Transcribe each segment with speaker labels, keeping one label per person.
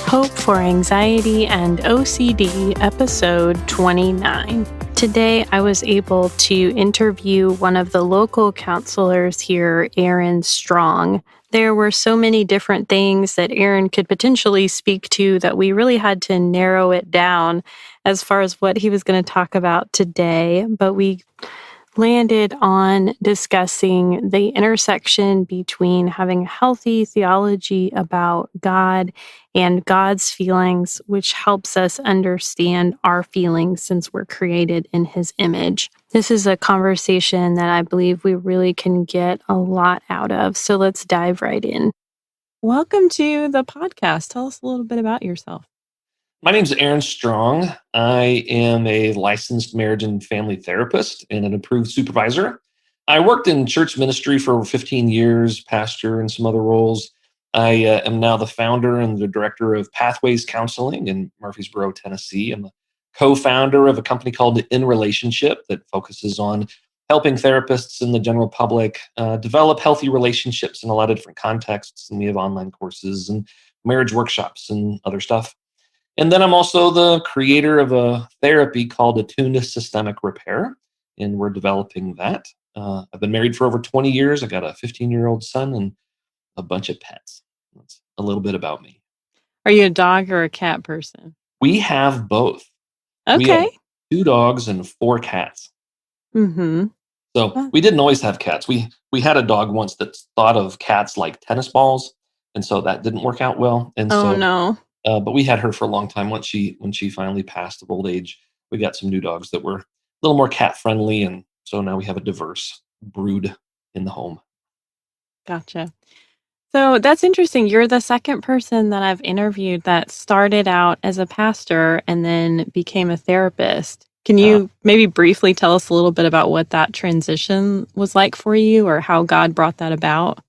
Speaker 1: Hope for Anxiety and OCD, episode 29. Today, I was able to interview one of the local counselors here, Aron Strong. There were so many different things that Aron could potentially speak to that we really had to narrow it down as far as what he was going to talk about today, but we landed on discussing the intersection between having a healthy theology about God and God's feelings, which helps us understand our feelings since we're created in His image. This is a conversation that I believe we really can get a lot out of. So let's dive right in. Welcome to the podcast. Tell us a little bit about yourself.
Speaker 2: My name's Aron Strong. I am a licensed marriage and family therapist and an approved supervisor. I worked in church ministry for over 15 years, pastor and some other roles. I am now the founder and the director of Pathways Counseling in Murfreesboro, Tennessee. I'm the co-founder of a company called In Relationship that focuses on helping therapists and the general public develop healthy relationships in a lot of different contexts. And we have online courses and marriage workshops and other stuff. And then I'm also the creator of a therapy called Attuned Systemic Repair, and we're developing that. I've been married for over 20 years. I got a 15-year-old son and a bunch of pets. That's a little bit about me.
Speaker 1: Are you a dog or a cat person?
Speaker 2: We have both.
Speaker 1: Okay.
Speaker 2: We have 2 dogs and 4 cats.
Speaker 1: Mm-hmm.
Speaker 2: So we didn't always have cats. We had a dog once that thought of cats like tennis balls, and so that didn't work out well. And
Speaker 1: no.
Speaker 2: But we had her for a long time. When she finally passed of old age, we got some new dogs that were a little more cat friendly, and so now we have a diverse brood in the home.
Speaker 1: Gotcha. So that's interesting. You're the second person that I've interviewed that started out as a pastor and then became a therapist. Can you maybe briefly tell us a little bit about what that transition was like for you or how God brought that about?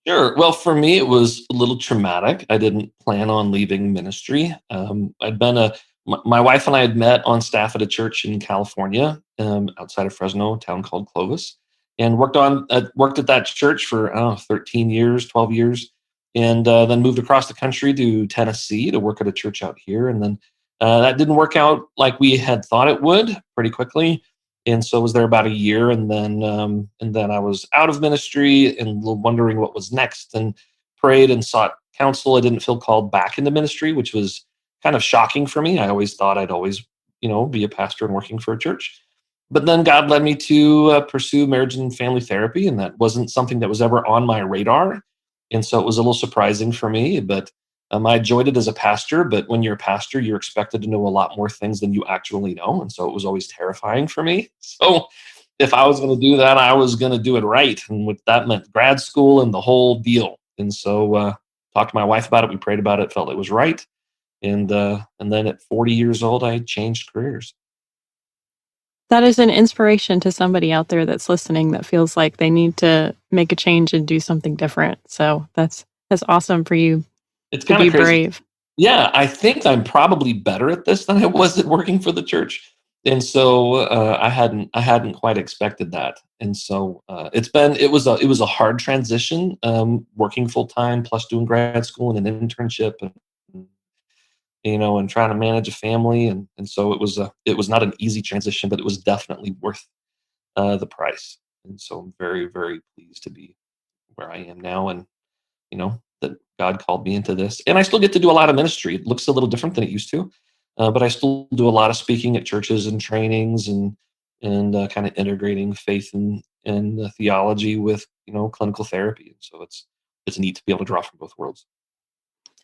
Speaker 2: Sure. Well, for me, it was a little traumatic. I didn't plan on leaving ministry. My wife and I had met on staff at a church in California, outside of Fresno, a town called Clovis, and worked at that church for 13 years, 12 years, and then moved across the country to Tennessee to work at a church out here. And then that didn't work out like we had thought it would pretty quickly. And so I was there about a year, and then I was out of ministry and wondering what was next, and prayed and sought counsel. I didn't feel called back into ministry, which was kind of shocking for me. I always thought I'd always, be a pastor and working for a church. But then God led me to pursue marriage and family therapy, and that wasn't something that was ever on my radar. And so it was a little surprising for me, but I enjoyed it as a pastor, but when you're a pastor, you're expected to know a lot more things than you actually know. And so it was always terrifying for me. So if I was going to do that, I was going to do it right. And what that meant grad school and the whole deal. And so talked to my wife about it. We prayed about it, felt it was right. And then at 40 years old, I changed careers.
Speaker 1: That is an inspiration to somebody out there that's listening that feels like they need to make a change and do something different. So that's awesome for you.
Speaker 2: It's kind of
Speaker 1: crazy.
Speaker 2: Brave. Yeah, I think I'm probably better at this than I was at working for the church, and so I hadn't quite expected that. And so it was a hard transition, working full time plus doing grad school and an internship, and trying to manage a family, and so it was not an easy transition, but it was definitely worth the price. And so I'm very, very pleased to be where I am now, and that God called me into this. And I still get to do a lot of ministry. It looks a little different than it used to, but I still do a lot of speaking at churches and trainings and kind of integrating faith and theology with, clinical therapy. And so it's neat to be able to draw from both worlds.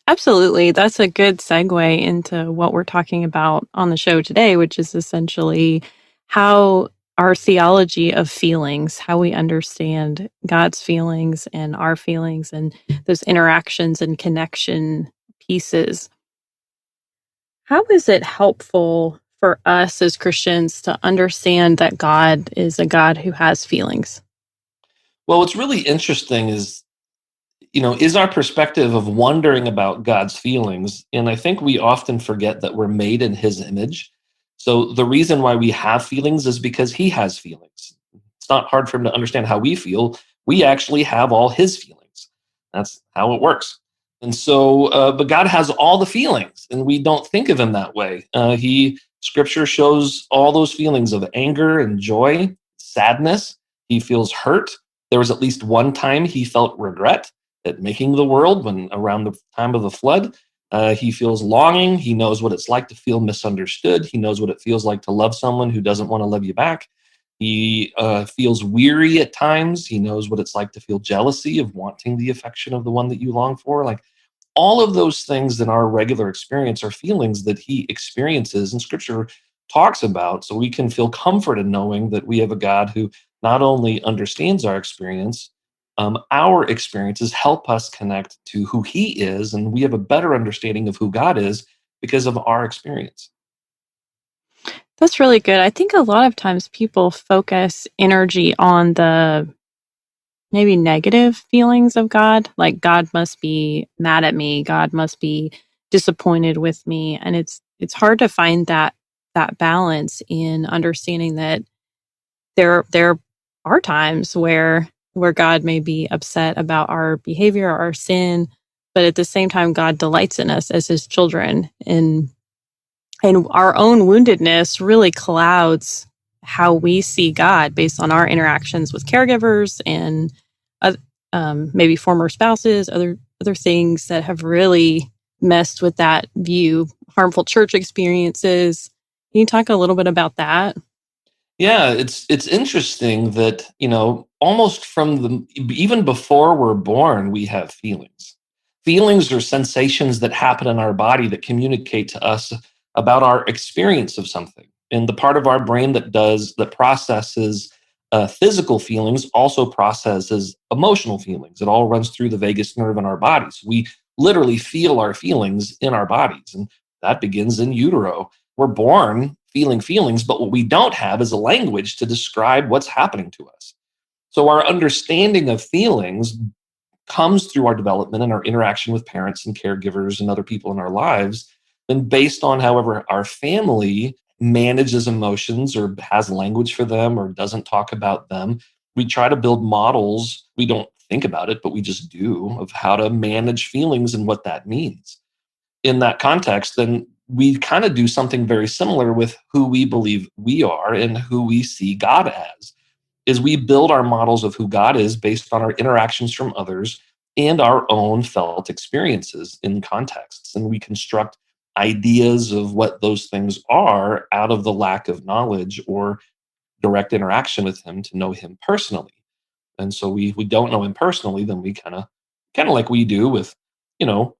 Speaker 1: Absolutely. That's a good segue into what we're talking about on the show today, which is essentially how our theology of feelings, how we understand God's feelings and our feelings and those interactions and connection pieces. How is it helpful for us as Christians to understand that God is a God who has feelings?
Speaker 2: Well, what's really interesting is our perspective of wondering about God's feelings. And I think we often forget that we're made in His image. So the reason why we have feelings is because He has feelings. It's not hard for Him to understand how we feel. We actually have all His feelings. That's how it works. And so, but God has all the feelings, and we don't think of him that way. Scripture shows all those feelings of anger and joy, sadness. He feels hurt. There was at least one time he felt regret at making the world when around the time of the flood. He feels longing. He knows what it's like to feel misunderstood. He knows what it feels like to love someone who doesn't want to love you back. He feels weary at times. He knows what it's like to feel jealousy of wanting the affection of the one that you long for. Like all of those things in our regular experience are feelings that he experiences and scripture talks about. So we can feel comfort in knowing that we have a God who not only understands our experiences help us connect to who he is, and we have a better understanding of who God is because of our experience.
Speaker 1: That's really good. I think a lot of times people focus energy on the maybe negative feelings of God, like God must be mad at me, God must be disappointed with me, and it's hard to find that balance in understanding that there are times where God may be upset about our behavior or our sin, but at the same time God delights in us as his children, and our own woundedness really clouds how we see God based on our interactions with caregivers and maybe former spouses, other things that have really messed with that view, harmful church experiences. Can you talk a little bit about that?
Speaker 2: Yeah, it's interesting that, almost from the even before we're born, we have feelings. Feelings are sensations that happen in our body that communicate to us about our experience of something. And the part of our brain that processes physical feelings also processes emotional feelings. It all runs through the vagus nerve in our bodies. We literally feel our feelings in our bodies, and that begins in utero. We're born feeling feelings, but what we don't have is a language to describe what's happening to us. So our understanding of feelings comes through our development and our interaction with parents and caregivers and other people in our lives. And based on however our family manages emotions or has language for them or doesn't talk about them, we try to build models. We don't think about it, but we just do, of how to manage feelings and what that means. In that context, then we kind of do something very similar with who we believe we are and who we see God as. Is we build our models of who God is based on our interactions from others and our own felt experiences in contexts. And we construct ideas of what those things are out of the lack of knowledge or direct interaction with him to know him personally. And so we don't know him personally, then we kind of like we do with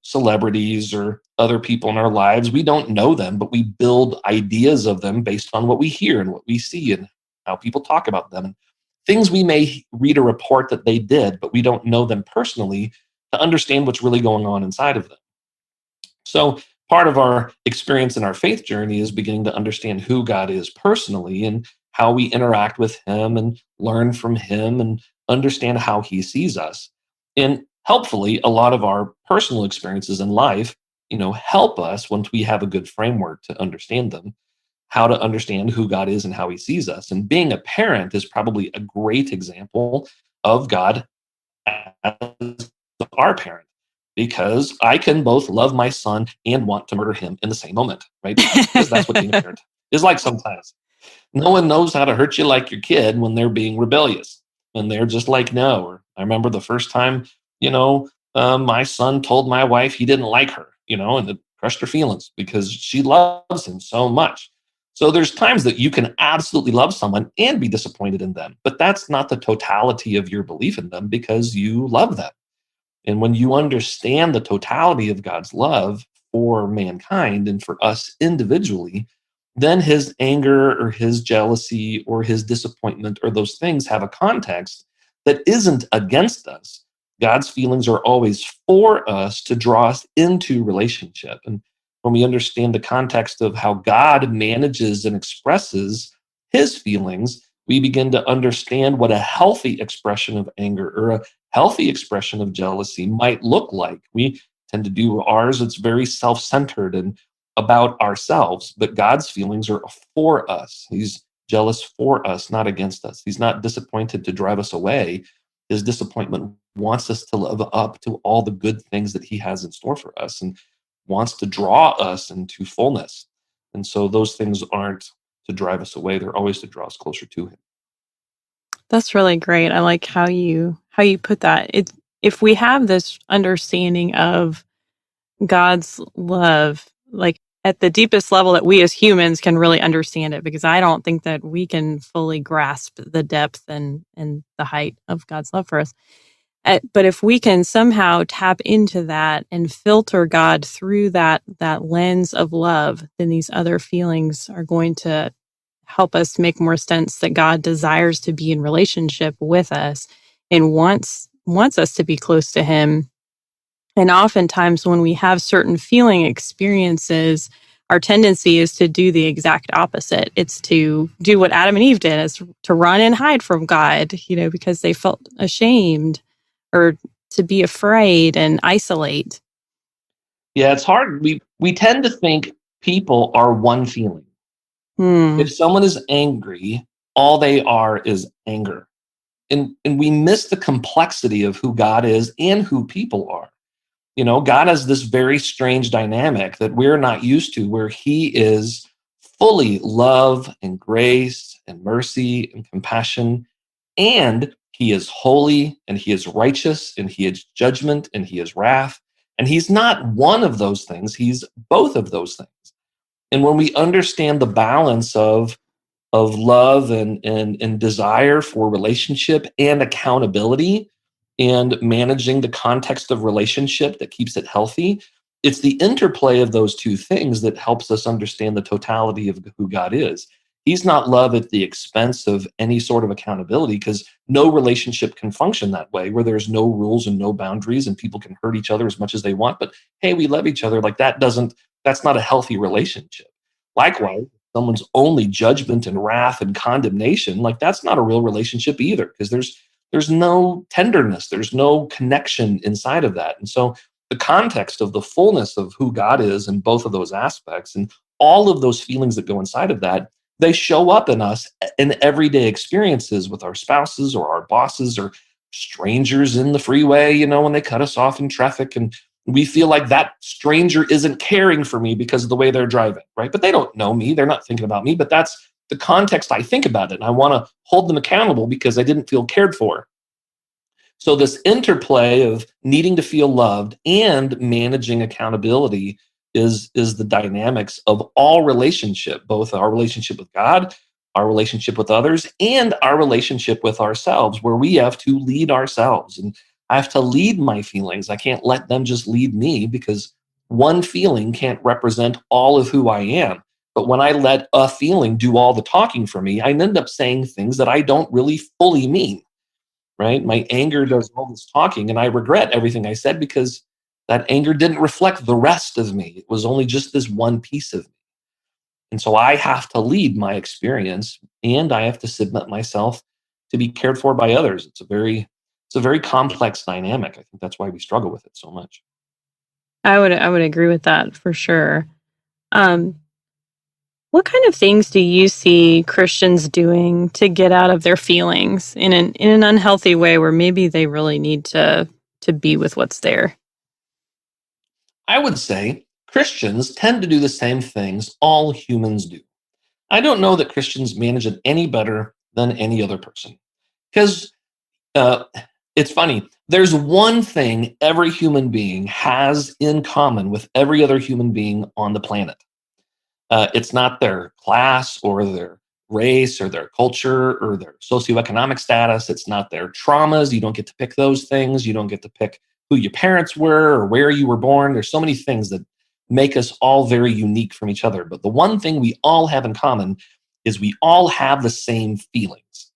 Speaker 2: celebrities or other people in our lives. We don't know them, but we build ideas of them based on what we hear and what we see and how people talk about them, and things we may read a report that they did, but we don't know them personally to understand what's really going on inside of them. So part of our experience in our faith journey is beginning to understand who God is personally and how we interact with him and learn from him and understand how he sees us. And helpfully, a lot of our personal experiences in life, help us once we have a good framework to understand them, how to understand who God is and how he sees us. And being a parent is probably a great example of God as our parent, because I can both love my son and want to murder him in the same moment, right? Because that's what being a parent is like sometimes. No one knows how to hurt you like your kid when they're being rebellious, when they're just like, no. Or I remember the first time, my son told my wife he didn't like her, and it crushed her feelings because she loves him so much. So there's times that you can absolutely love someone and be disappointed in them, but that's not the totality of your belief in them because you love them. And when you understand the totality of God's love for mankind and for us individually, then his anger or his jealousy or his disappointment or those things have a context that isn't against us. God's feelings are always for us to draw us into relationship. And when we understand the context of how God manages and expresses his feelings, we begin to understand what a healthy expression of anger or a healthy expression of jealousy might look like. We tend to do ours, it's very self centered and about ourselves, but God's feelings are for us. He's jealous for us, not against us. He's not disappointed to drive us away. His disappointment wants us to live up to all the good things that he has in store for us and wants to draw us into fullness. And so those things aren't to drive us away, they're always to draw us closer to him.
Speaker 1: That's really great. I like how you put that. If we have this understanding of God's love, like at the deepest level that we as humans can really understand it, because I don't think that we can fully grasp the depth and the height of God's love for us. But if we can somehow tap into that and filter God through that lens of love, then these other feelings are going to help us make more sense that God desires to be in relationship with us and wants us to be close to him. And oftentimes when we have certain feeling experiences, our tendency is to do the exact opposite. It's to do what Adam and Eve did, is to run and hide from God, because they felt ashamed, or to be afraid and isolate.
Speaker 2: Yeah, it's hard. We tend to think people are one feeling.
Speaker 1: Hmm.
Speaker 2: If someone is angry, all they are is anger. And we miss the complexity of who God is and who people are. God has this very strange dynamic that we're not used to, where he is fully love and grace and mercy and compassion. And he is holy and he is righteous and he is judgment and he is wrath. And he's not one of those things, he's both of those things. And when we understand the balance of love and desire for relationship and accountability and managing the context of relationship that keeps it healthy, it's the interplay of those two things that helps us understand the totality of who God is. He's not love at the expense of any sort of accountability, because no relationship can function that way, where there's no rules and no boundaries and people can hurt each other as much as they want, but hey, we love each other. Like that's not a healthy relationship. Likewise, someone's only judgment and wrath and condemnation, like that's not a real relationship either, because there's no tenderness, there's no connection inside of that. And so the context of the fullness of who God is in both of those aspects and all of those feelings that go inside of that, they show up in us in everyday experiences with our spouses or our bosses or strangers in the freeway, when they cut us off in traffic, and we feel like that stranger isn't caring for me because of the way they're driving, right? But they don't know me, they're not thinking about me, but that's the context I think about it, and I want to hold them accountable because I didn't feel cared for. So this interplay of needing to feel loved and managing accountability is the dynamics of all relationship, both our relationship with God, our relationship with others, and our relationship with ourselves, where we have to lead ourselves. And I have to lead my feelings. I can't let them just lead me, because one feeling can't represent all of who I am. But when I let a feeling do all the talking for me, I end up saying things that I don't really fully mean, right? My anger does all this talking, and I regret everything I said because that anger didn't reflect the rest of me. It was only just this one piece of me. And so I have to lead my experience, and I have to submit myself to be cared for by others. It's a very complex dynamic. I think that's why we struggle with it so much.
Speaker 1: I would agree with that for sure. Um, what kind of things do you see Christians doing to get out of their feelings in an unhealthy way, where maybe they really need to be with what's there?
Speaker 2: I would say Christians tend to do the same things all humans do. I don't know that Christians manage it any better than any other person, because uh, it's funny. There's one thing every human being has in common with every other human being on the planet. It's not their class or their race or their culture or their socioeconomic status. It's not their traumas. You don't get to pick those things. You don't get to pick who your parents were or where you were born. There's so many things that make us all very unique from each other. But the one thing we all have in common is we all have the same feelings.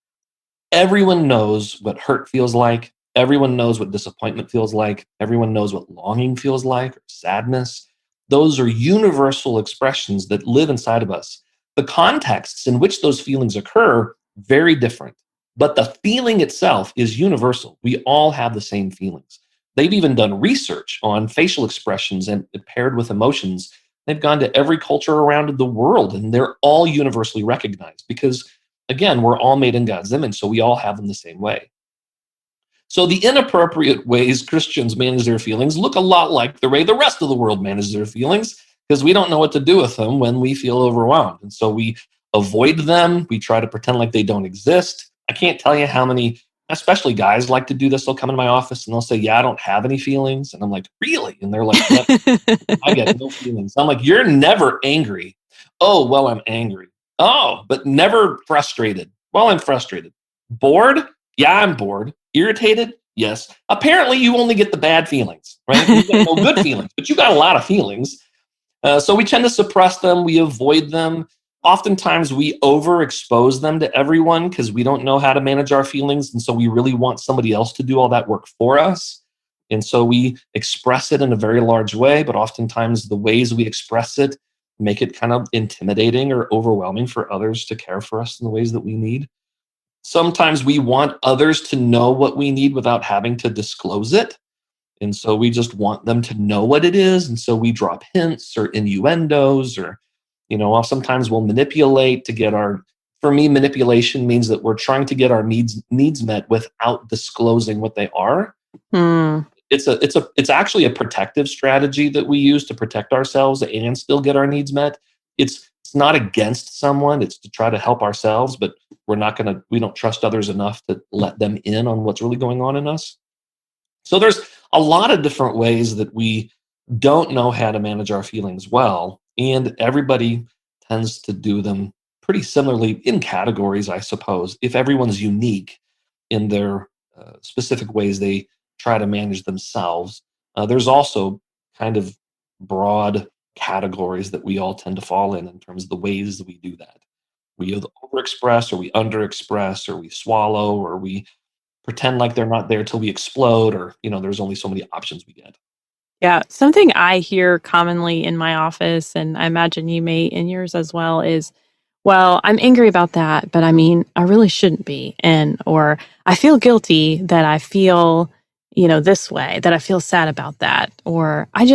Speaker 2: Everyone knows what hurt feels like. Everyone knows what disappointment feels like. Everyone knows what longing feels like, or sadness. Those are universal expressions that live inside of us. The contexts in which those feelings occur, very different. But the feeling itself is universal. We all have the same feelings. They've even done research on facial expressions and paired with emotions. They've gone to every culture around the world, and they're all universally recognized because, again, we're all made in God's image, so we all have them the same way. So the inappropriate ways Christians manage their feelings look a lot like the way the rest of the world manages their feelings, because we don't know what to do with them when we feel overwhelmed. And so we avoid them. We try to pretend like they don't exist. I can't tell you how many, especially guys, like to do this. They'll come in my office and they'll say, "Yeah, I don't have any feelings." And I'm like, "Really?" And they're like, "Yep, I get no feelings." I'm like, "You're never angry." "Oh, well, I'm angry." "Oh, but never frustrated." "Well, I'm frustrated." "Bored?" "Yeah, I'm bored." "Irritated?" "Yes." Apparently, you only get the bad feelings, right? You get no good feelings, but you got a lot of feelings. So we tend to suppress them. We avoid them. Oftentimes, we overexpose them to everyone because we don't know how to manage our feelings. And so we really want somebody else to do all that work for us. And so we express it in a very large way, but oftentimes the ways we express it make it kind of intimidating or overwhelming for others to care for us in the ways that we need. Sometimes we want others to know what we need without having to disclose it. And so we just want them to know what it is. And so we drop hints or innuendos, or, sometimes we'll manipulate to get for me, manipulation means that we're trying to get our needs met without disclosing what they are.
Speaker 1: Hmm.
Speaker 2: It's actually a protective strategy that we use to protect ourselves and still get our needs met. It's not against someone. It's to try to help ourselves, but we don't trust others enough to let them in on what's really going on in us. So there's a lot of different ways that we don't know how to manage our feelings well, and everybody tends to do them pretty similarly in categories, I suppose. If everyone's unique in their specific ways they try to manage themselves, there's also kind of broad categories that we all tend to fall in terms of the ways that we do that. We either overexpress, or we underexpress, or we swallow, or we pretend like they're not there till we explode, or there's only so many options we get.
Speaker 1: Yeah, something I hear commonly in my office, and I imagine you may in yours as well, is, well, I'm angry about that, but I mean, I really shouldn't be. Or I feel guilty that I feel, this way, that I feel sad about that. Or I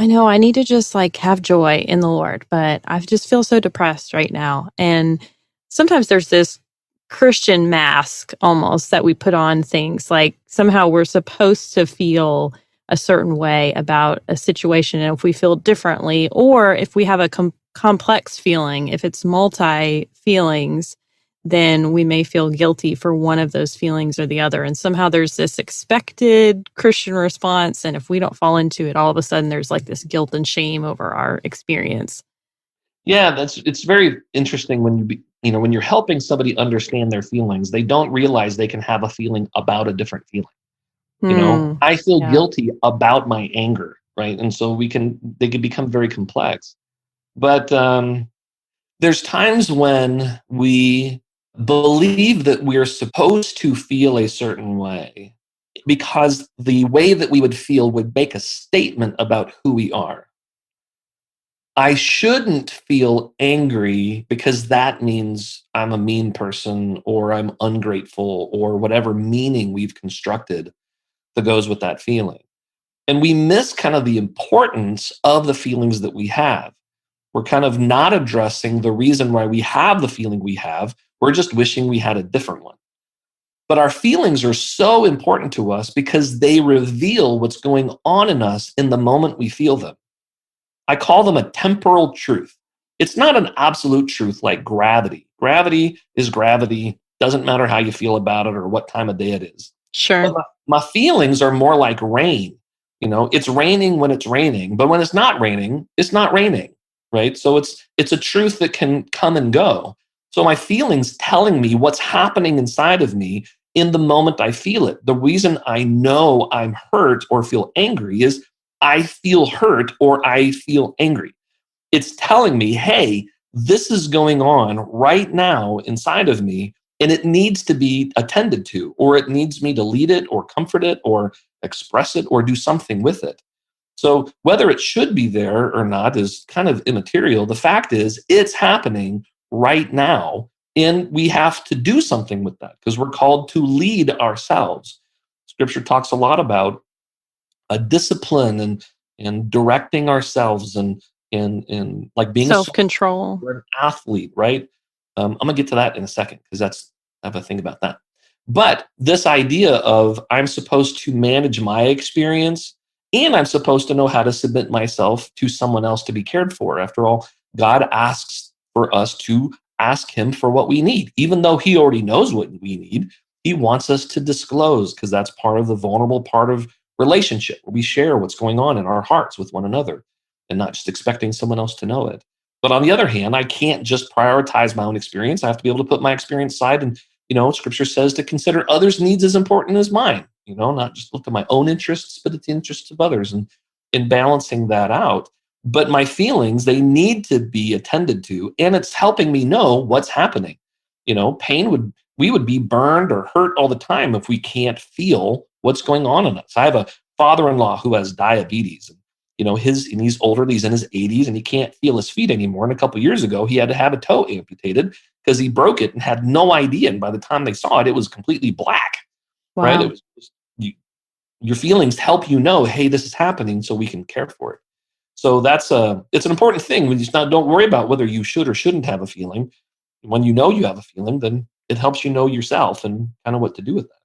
Speaker 1: know I need to just like have joy in the Lord, but I just feel so depressed right now. And sometimes there's this Christian mask almost that we put on things like somehow we're supposed to feel a certain way about a situation. And if we feel differently, or if we have a complex feeling, if it's multi feelings, then we may feel guilty for one of those feelings or the other. And somehow there's this expected Christian response. And if we don't fall into it, all of a sudden there's like this guilt and shame over our experience.
Speaker 2: Yeah, it's very interesting when when you're helping somebody understand their feelings, they don't realize they can have a feeling about a different feeling.
Speaker 1: Hmm.
Speaker 2: I feel
Speaker 1: Yeah.
Speaker 2: guilty about my anger, right? And so they can become very complex. But there's times when we believe that we're supposed to feel a certain way because the way that we would feel would make a statement about who we are. I shouldn't feel angry because that means I'm a mean person, or I'm ungrateful, or whatever meaning we've constructed that goes with that feeling. And we miss kind of the importance of the feelings that we have. We're kind of not addressing the reason why we have the feeling we have. We're just wishing we had a different one. But our feelings are so important to us because they reveal what's going on in us in the moment we feel them. I call them a temporal truth. It's not an absolute truth like gravity. Gravity is gravity. Doesn't matter how you feel about it or what time of day it is. But
Speaker 1: Sure.
Speaker 2: my feelings are more like rain. It's raining when it's raining, but when it's not raining, it's not raining, right? So it's a truth that can come and go. So my feelings telling me what's happening inside of me in the moment I feel it. The reason I know I'm hurt or feel angry is I feel hurt or I feel angry. It's telling me, hey, this is going on right now inside of me, and it needs to be attended to, or it needs me to lead it or comfort it or express it or do something with it. So whether it should be there or not is kind of immaterial. The fact is, it's happening right now, and we have to do something with that because we're called to lead ourselves. Scripture talks a lot about a discipline and directing ourselves and like being a
Speaker 1: Self
Speaker 2: soldier
Speaker 1: control.
Speaker 2: or an athlete, right? I'm gonna get to that in a second because I have a thing about that. But this idea of I'm supposed to manage my experience and I'm supposed to know how to submit myself to someone else to be cared for. After all, God asks for us to ask him for what we need. Even though he already knows what we need, he wants us to disclose because that's part of the vulnerable part of relationship where we share what's going on in our hearts with one another and not just expecting someone else to know it. But on the other hand, I can't just prioritize my own experience. I have to be able to put my experience aside and scripture says to consider others' needs as important as mine, not just look at my own interests, but at the interests of others and in balancing that out. But my feelings, they need to be attended to, and it's helping me know what's happening. We would be burned or hurt all the time if we can't feel what's going on in us. I have a father-in-law who has diabetes. And he's older, he's in his 80s, and he can't feel his feet anymore. And a couple of years ago, he had to have a toe amputated because he broke it and had no idea. And by the time they saw it, it was completely black, right? It
Speaker 1: Wow.
Speaker 2: was just, your feelings help you know, hey, this is happening, so we can care for it. So it's an important thing. When you not don't worry about whether you should or shouldn't have a feeling. When you know you have a feeling, then it helps you know yourself and kind of what to do with that.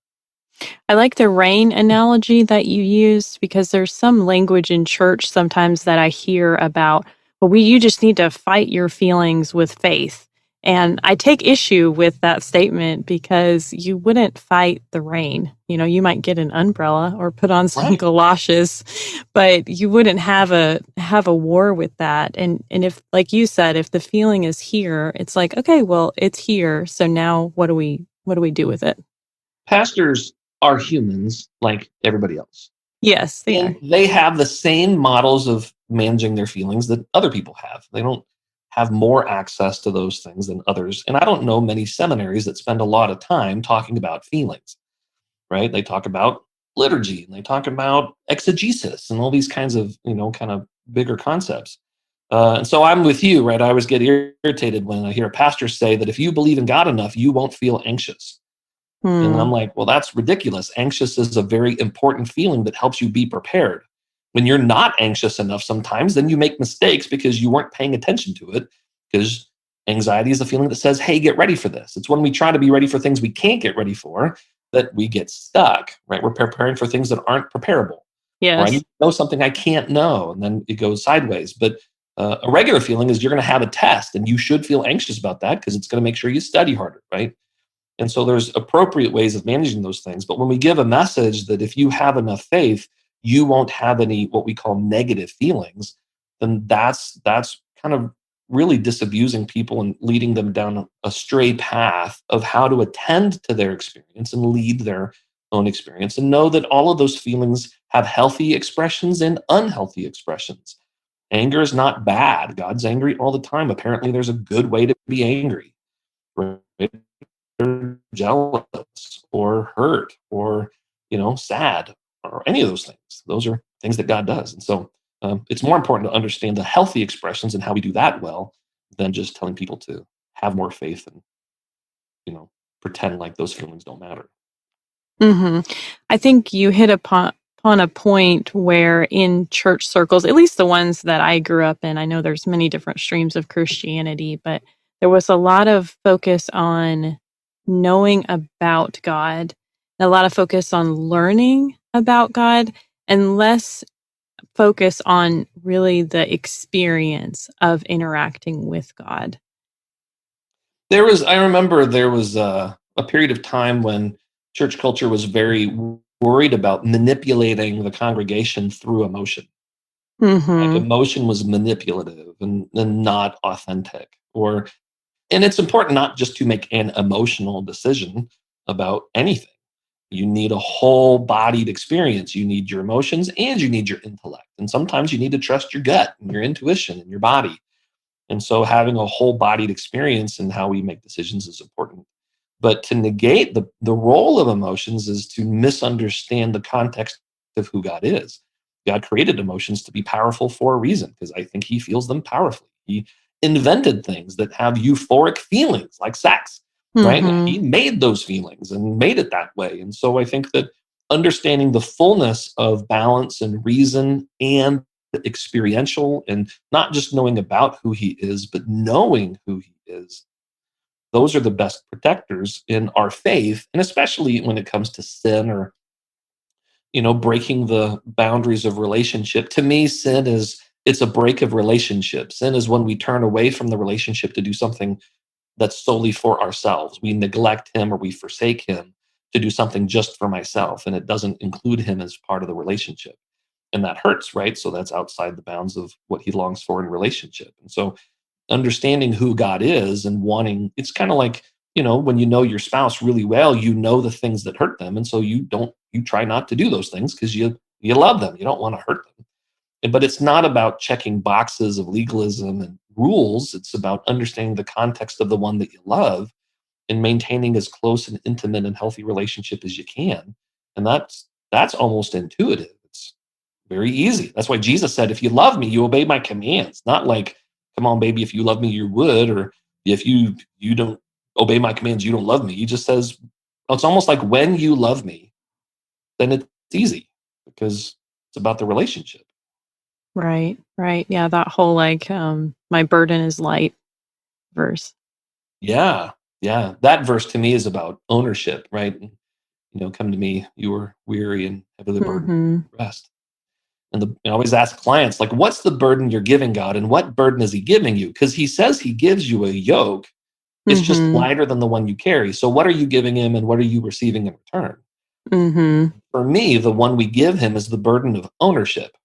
Speaker 1: I like the rain analogy that you used because there's some language in church sometimes that I hear about, well, you just need to fight your feelings with faith. And I take issue with that statement because you wouldn't fight the rain. You might get an umbrella or put on some
Speaker 2: Right.
Speaker 1: galoshes, but you wouldn't have a war with that. And if, like you said, if the feeling is here, it's like, okay, well, it's here. So now what do we do with it?
Speaker 2: Pastors are humans like everybody else.
Speaker 1: Yes, they
Speaker 2: And
Speaker 1: are.
Speaker 2: they have the same models of managing their feelings that other people have. They don't have more access to those things than others. And I don't know many seminaries that spend a lot of time talking about feelings, right? They talk about liturgy and they talk about exegesis and all these kinds of, kind of bigger concepts. And so I'm with you, right? I always get irritated when I hear a pastor say that if you believe in God enough, you won't feel anxious. And I'm
Speaker 1: Hmm.
Speaker 2: like, well, that's ridiculous. Anxious is a very important feeling that helps you be prepared. When you're not anxious enough sometimes, then you make mistakes because you weren't paying attention to it. Because anxiety is a feeling that says, hey, get ready for this. It's when we try to be ready for things we can't get ready for that we get stuck, right? We're preparing for things that aren't preparable. Or I need
Speaker 1: Yes.
Speaker 2: to know something I can't know, and then it goes sideways. But a regular feeling is you're going to have a test, and you should feel anxious about that because it's going to make sure you study harder, right? And so there's appropriate ways of managing those things. But when we give a message that if you have enough faith, you won't have any what we call negative feelings, then that's kind of really disabusing people and leading them down a stray path of how to attend to their experience and lead their own experience and know that all of those feelings have healthy expressions and unhealthy expressions. Anger is not bad. God's angry all the time. Apparently, there's a good way to be angry. Right? Jealous or hurt or sad or any of those things. Those are things that God does. And so it's more important to understand the healthy expressions and how we do that well than just telling people to have more faith and you know pretend like those feelings don't matter.
Speaker 1: Hmm. I think you hit upon a point where in church circles, at least the ones that I grew up in, I know there's many different streams of Christianity, but there was a lot of focus on knowing about God, and a lot of focus on learning about God, and less focus on really the experience of interacting with God.
Speaker 2: I remember there was a period of time when church culture was very worried about manipulating the congregation through emotion. Like
Speaker 1: Hmm.
Speaker 2: emotion was manipulative and not authentic. And it's important not just to make an emotional decision about anything. You need a whole bodied experience. You need your emotions and you need your intellect. And sometimes you need to trust your gut and your intuition and your body. And so having a whole bodied experience in how we make decisions is important. But to negate the role of emotions is to misunderstand the context of who God is. God created emotions to be powerful for a reason because I think he feels them powerfully. He invented things that have euphoric feelings like sex, right?
Speaker 1: Hmm.
Speaker 2: He made those feelings and made it that way. And so I think that understanding the fullness of balance and reason and experiential and not just knowing about who he is, but knowing who he is those are the best protectors in our faith, and especially when it comes to sin or breaking the boundaries of relationship. To me, sin is it's a break of relationship. Sin is when we turn away from the relationship to do something that's solely for ourselves. We neglect him or we forsake him to do something just for myself, and it doesn't include him as part of the relationship. And that hurts, right? So that's outside the bounds of what he longs for in relationship. And so understanding who God is and wanting, it's kind of like, when you know your spouse really well, you know the things that hurt them. And so you try not to do those things because you love them. You don't want to hurt them. But it's not about checking boxes of legalism and rules. It's about understanding the context of the one that you love and maintaining as close and intimate and healthy relationship as you can. And that's almost intuitive. It's very easy. That's why Jesus said, if you love me, you obey my commands. Not like, come on, baby, if you love me, you would, or if you don't obey my commands, you don't love me. He just says, it's almost like when you love me, then it's easy because it's about the relationship.
Speaker 1: Right, right. Yeah, that whole my burden is light verse.
Speaker 2: Yeah. Yeah. That verse to me is about ownership, right? Come to me, you are weary and heavily burdened,
Speaker 1: Mhm.
Speaker 2: rest. And I always ask clients, like, what's the burden you're giving God and what burden is he giving you? Because he says he gives you a yoke. It's just
Speaker 1: Mhm.
Speaker 2: lighter than the one you carry. So what are you giving him and what are you receiving in return?
Speaker 1: Mhm.
Speaker 2: For me, the one we give him is the burden of ownership,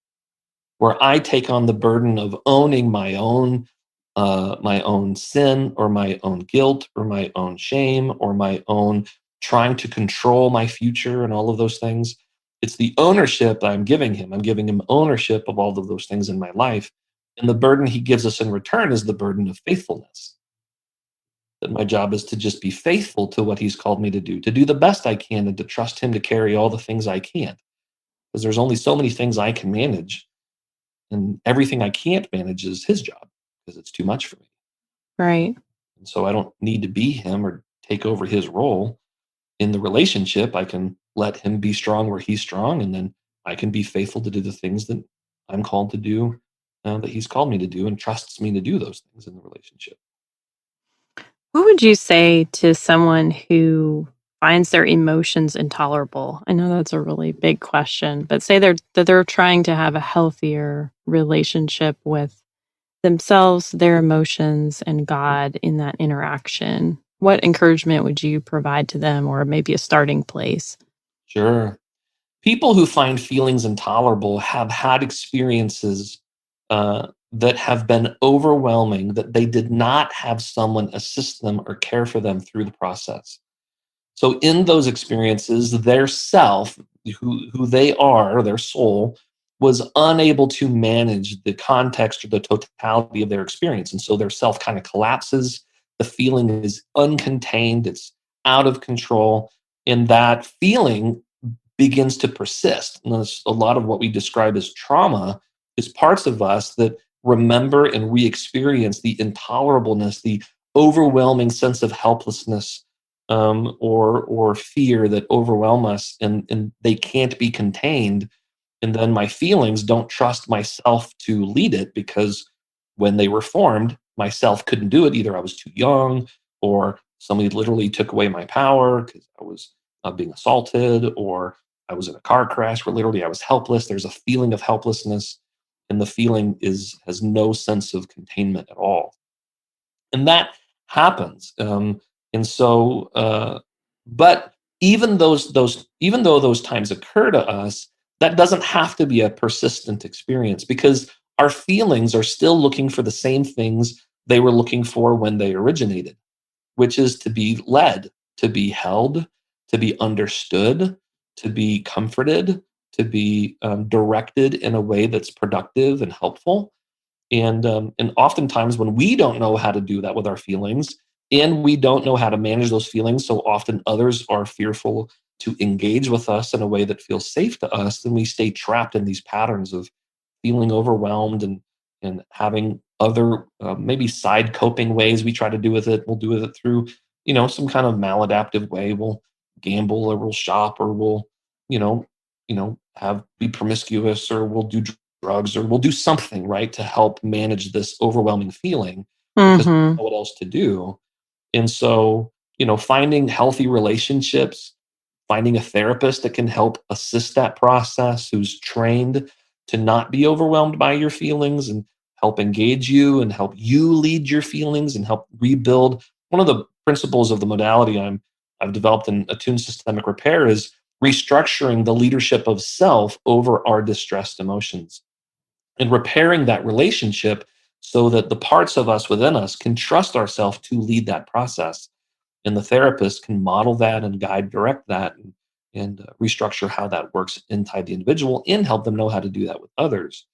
Speaker 2: where I take on the burden of owning my own sin or my own guilt or my own shame or my own trying to control my future and all of those things. It's the ownership that I'm giving him. I'm giving him ownership of all of those things in my life. And the burden he gives us in return is the burden of faithfulness. That my job is to just be faithful to what he's called me to do the best I can, and to trust him to carry all the things I can't. Because there's only so many things I can manage, and everything I can't manage is his job because it's too much for me.
Speaker 1: Right.
Speaker 2: And so I don't need to be him or take over his role in the relationship. I can let him be strong where he's strong, and then I can be faithful to do the things that I'm called to do, that he's called me to do, and trusts me to do those things in the relationship.
Speaker 1: What would you say to someone who finds their emotions intolerable? I know that's a really big question, but say they're trying to have a healthier relationship with themselves, their emotions, and God in that interaction. What encouragement would you provide to them, or maybe a starting place?
Speaker 2: Sure. People who find feelings intolerable have had experiences that have been overwhelming, that they did not have someone assist them or care for them through the process. So in those experiences, their self, who they are, their soul, was unable to manage the context or the totality of their experience. And so their self kind of collapses. The feeling is uncontained, it's out of control. And that feeling begins to persist. And that's a lot of what we describe as trauma is parts of us that remember and re-experience the intolerableness, the overwhelming sense of helplessness, or fear that overwhelm us, and they can't be contained. And then my feelings don't trust myself to lead it because when they were formed, myself couldn't do it. Either I was too young, or somebody literally took away my power because I was being assaulted, or I was in a car crash where literally I was helpless. There's a feeling of helplessness, and the feeling has no sense of containment at all, and that happens. And so, but even though those times occur to us, that doesn't have to be a persistent experience because our feelings are still looking for the same things they were looking for when they originated, which is to be led, to be held, to be understood, to be comforted, to be directed in a way that's productive and helpful. And oftentimes when we don't know how to do that with our feelings, and we don't know how to manage those feelings, so often others are fearful to engage with us in a way that feels safe to us, then we stay trapped in these patterns of feeling overwhelmed, and having other maybe side coping ways we try to do with it. We'll do with it through some kind of maladaptive way. We'll gamble, or we'll shop, or we'll you know have be promiscuous, or we'll do drugs, or we'll do something, right, to help manage this overwhelming feeling because we
Speaker 1: Mhm.
Speaker 2: don't know what else to do. And so, finding healthy relationships, finding a therapist that can help assist that process, who's trained to not be overwhelmed by your feelings and help engage you and help you lead your feelings and help rebuild. One of the principles of the modality I've developed in attuned systemic repair is restructuring the leadership of self over our distressed emotions and repairing that relationship so that the parts of us within us can trust ourselves to lead that process. And the therapist can model that and guide, direct that, and restructure how that works inside the individual and help them know how to do that with others.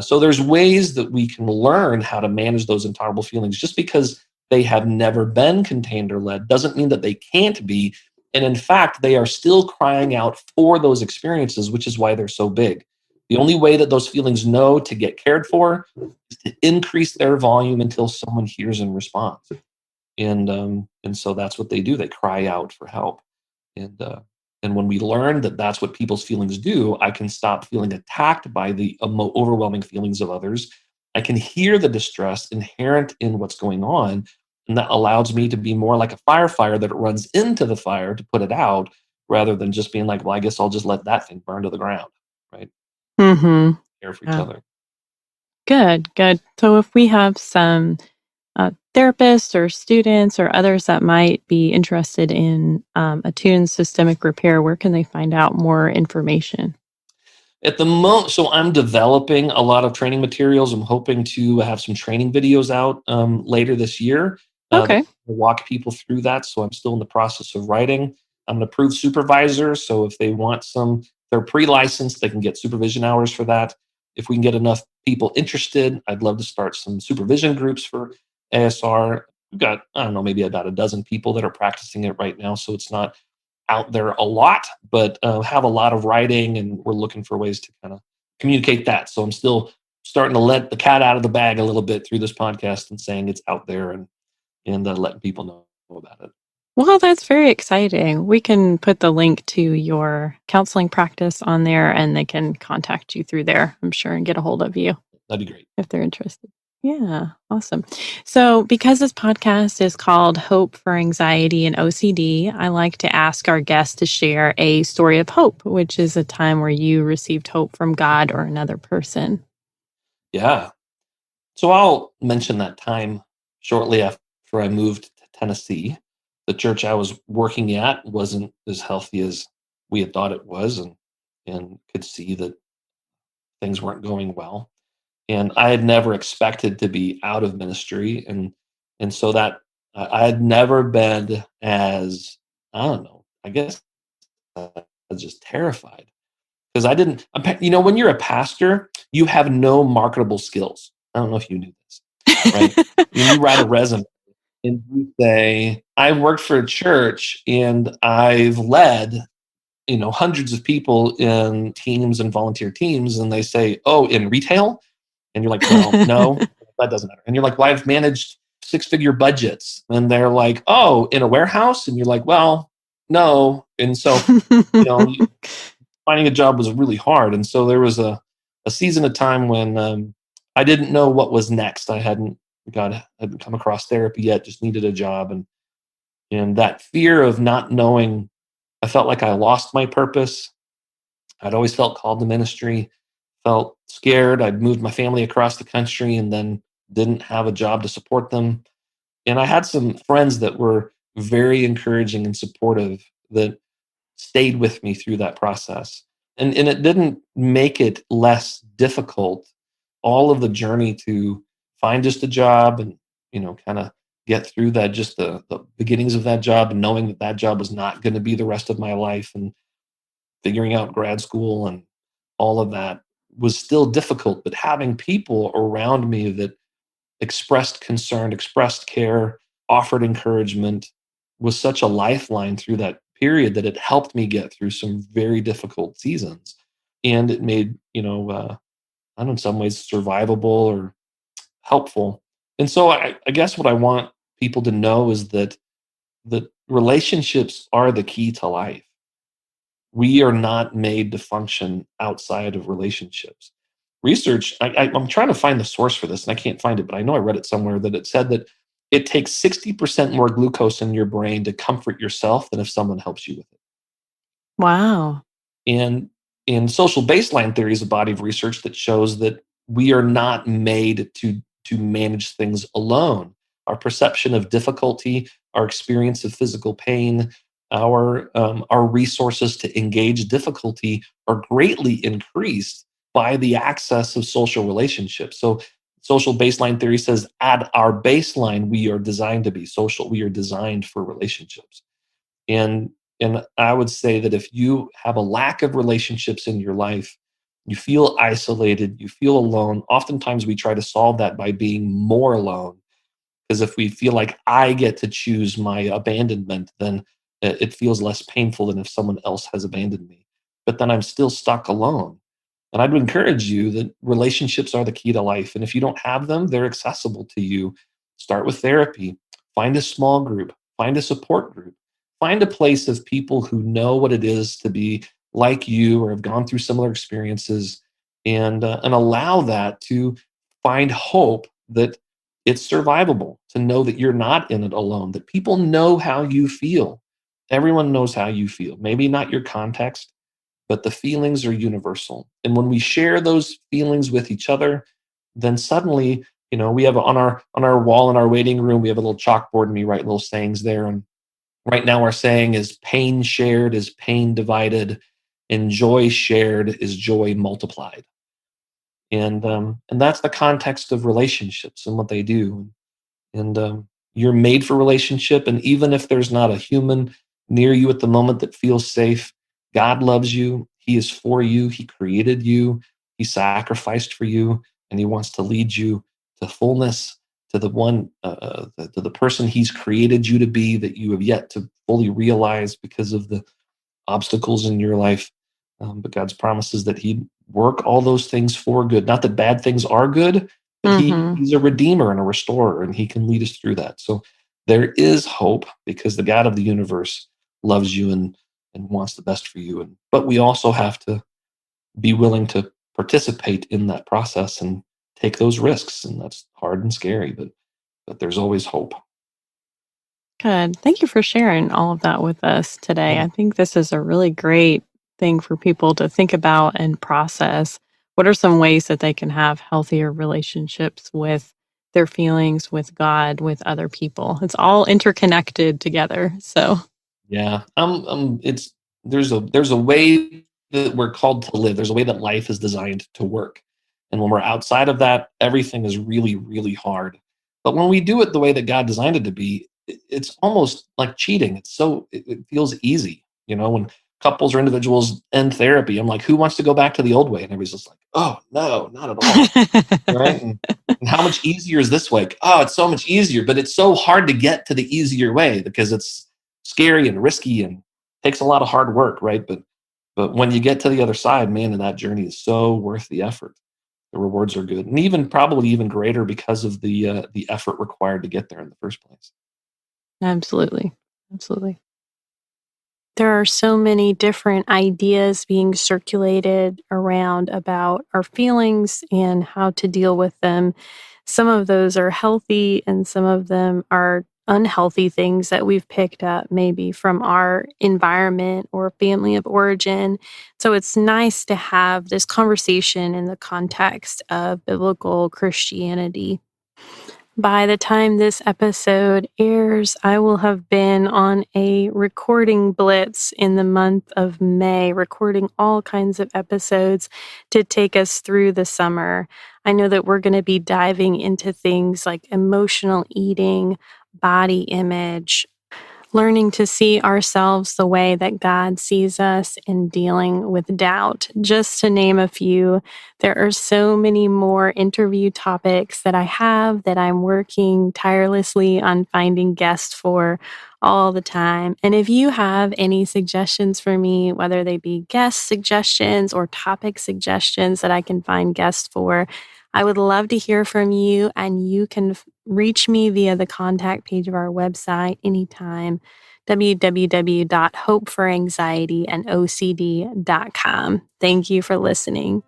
Speaker 2: So there's ways that we can learn how to manage those intolerable feelings. Just because they have never been contained or led doesn't mean that they can't be. And in fact, they are still crying out for those experiences, which is why they're so big. The only way that those feelings know to get cared for is to increase their volume until someone hears and responds. And so that's what they do. They cry out for help. And when we learn that that's what people's feelings do, I can stop feeling attacked by the overwhelming feelings of others. I can hear the distress inherent in what's going on, and that allows me to be more like a firefighter that runs into the fire to put it out, rather than just being like, well, I guess I'll just let that thing burn to the ground, right?
Speaker 1: Mm-hmm.
Speaker 2: Care for each
Speaker 1: Yeah.
Speaker 2: other.
Speaker 1: Good, good. So if we have some therapists or students or others that might be interested in attuned systemic repair, where can they find out more information?
Speaker 2: At the moment, so I'm developing a lot of training materials. I'm hoping to have some training videos out later this year that
Speaker 1: Okay.
Speaker 2: will walk people through that. So I'm still in the process of writing. I'm an approved supervisor. So if they want they're pre-licensed, they can get supervision hours for that. If we can get enough people interested, I'd love to start some supervision groups for ASR. We've got, I don't know, maybe about a dozen people that are practicing it right now. So it's not out there a lot, but have a lot of writing, and we're looking for ways to kind of communicate that. So I'm still starting to let the cat out of the bag a little bit through this podcast and saying it's out there and letting people know about it.
Speaker 1: Well, that's very exciting. We can put the link to your counseling practice on there and they can contact you through there, I'm sure, and get a hold of you
Speaker 2: That'd be great.
Speaker 1: if they're interested. Yeah, awesome. So, because this podcast is called Hope for Anxiety and OCD, I like to ask our guests to share a story of hope, which is a time where you received hope from God or another person.
Speaker 2: Yeah. So I'll mention that time shortly after I moved to Tennessee. The church I was working at wasn't as healthy as we had thought it was, and could see that things weren't going well. And I had never expected to be out of ministry, and so that I had never been as, I don't know, I guess I was just terrified because I didn't. When you're a pastor, you have no marketable skills. I don't know if you knew this, right? When you write a resume and you say, "I worked for a church and I've led." Hundreds of people in teams and volunteer teams, and they say, "Oh, in retail?" And you're like, well, no, that doesn't matter. And you're like, well, I've managed six-figure budgets. And they're like, oh, in a warehouse? And you're like, well, no. And so, you know, finding a job was really hard. And so there was a season of time when I didn't know what was next. Hadn't come across therapy yet, just needed a job. And that fear of not knowing, I felt like I lost my purpose. I'd always felt called to ministry, felt scared. I'd moved my family across the country and then didn't have a job to support them. And I had some friends that were very encouraging and supportive that stayed with me through that process. And it didn't make it less difficult. All of the journey to find just a job and, kind of get through that, just the beginnings of that job, and knowing that that job was not going to be the rest of my life, and figuring out grad school and all of that was still difficult. But having people around me that expressed concern, expressed care, offered encouragement was such a lifeline through that period that it helped me get through some very difficult seasons. And it made, I don't know, in some ways survivable or helpful. And so I guess what I want people to know is that relationships are the key to life. We are not made to function outside of relationships. Research, I'm trying to find the source for this and I can't find it, but I know I read it somewhere that it said that it takes 60% more glucose in your brain to comfort yourself than if someone helps you with it.
Speaker 1: Wow.
Speaker 2: And in social baseline theory is a body of research that shows that we are not made to manage things alone. Our perception of difficulty, our experience of physical pain, our resources to engage difficulty are greatly increased by the access of social relationships. So social baseline theory says at our baseline we are designed to be social. We are designed for relationships. And I would say that if you have a lack of relationships in your life, you feel isolated, you feel alone. Oftentimes we try to solve that by being more alone. Because if we feel like I get to choose my abandonment, then it feels less painful than if someone else has abandoned me. But then I'm still stuck alone. And I'd encourage you that relationships are the key to life. And if you don't have them, they're accessible to you. Start with therapy, find a small group, find a support group, find a place of people who know what it is to be like you or have gone through similar experiences, and allow that to find hope that it's survivable, to know that you're not in it alone, that people know how you feel. Everyone knows how you feel. Maybe not your context, but the feelings are universal. And when we share those feelings with each other, then suddenly, we have on our wall in our waiting room, we have a little chalkboard and we write little sayings there. And right now our saying is pain shared is pain divided, and joy shared is joy multiplied. And that's the context of relationships and what they do. And you're made for relationship. And even if there's not a human near you at the moment that feels safe, God loves you. He is for you. He created you. He sacrificed for you, and He wants to lead you to fullness, to the one, to the person He's created you to be that you have yet to fully realize because of the obstacles in your life. But God's promises that He'd work all those things for good. Not that bad things are good, but
Speaker 1: Hmm.
Speaker 2: He's a redeemer and a restorer, and He can lead us through that. So there is hope because the God of the universe loves you and wants the best for you. But we also have to be willing to participate in that process and take those risks. And that's hard and scary, but there's always hope.
Speaker 1: Good. Thank you for sharing all of that with us today.
Speaker 2: Yeah.
Speaker 1: I think this is a really great thing for people to think about and process. What are some ways that they can have healthier relationships with their feelings, with God, with other people? It's all interconnected together. So,
Speaker 2: Yeah, it's there's a way that we're called to live. There's a way that life is designed to work, and when we're outside of that, everything is really, really hard. But when we do it the way that God designed it to be, it's almost like cheating. It feels easy, When couples or individuals end therapy, I'm like, who wants to go back to the old way? And everybody's just like, oh no, not at all, right? And how much easier is this way? Oh, it's so much easier, but it's so hard to get to the easier way because it's scary and risky and takes a lot of hard work, right? But when you get to the other side, man, and that journey is so worth the effort. The rewards are good, and even probably even greater because of the effort required to get there in the first place.
Speaker 1: absolutely. Absolutely. There are so many different ideas being circulated around about our feelings and how to deal with them. Some of those are healthy, and some of them are unhealthy things that we've picked up maybe from our environment or family of origin. So it's nice to have this conversation in the context of biblical Christianity. By the time this episode airs, I will have been on a recording blitz in the month of May, recording all kinds of episodes to take us through the summer. I know that we're going to be diving into things like emotional eating, body image, learning to see ourselves the way that God sees us, and dealing with doubt, just to name a few. There are so many more interview topics that I have that I'm working tirelessly on finding guests for all the time. And if you have any suggestions for me, whether they be guest suggestions or topic suggestions that I can find guests for, I would love to hear from you, and you can reach me via the contact page of our website anytime, www.hopeforanxietyandocd.com. Thank you for listening.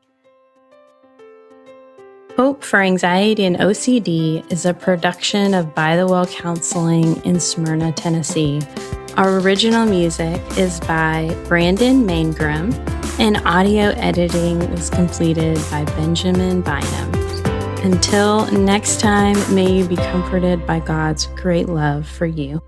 Speaker 1: Hope for Anxiety and OCD is a production of By the Well Counseling in Smyrna, Tennessee. Our original music is by Brandon Mangrum, and audio editing was completed by Benjamin Bynum. Until next time, may you be comforted by God's great love for you.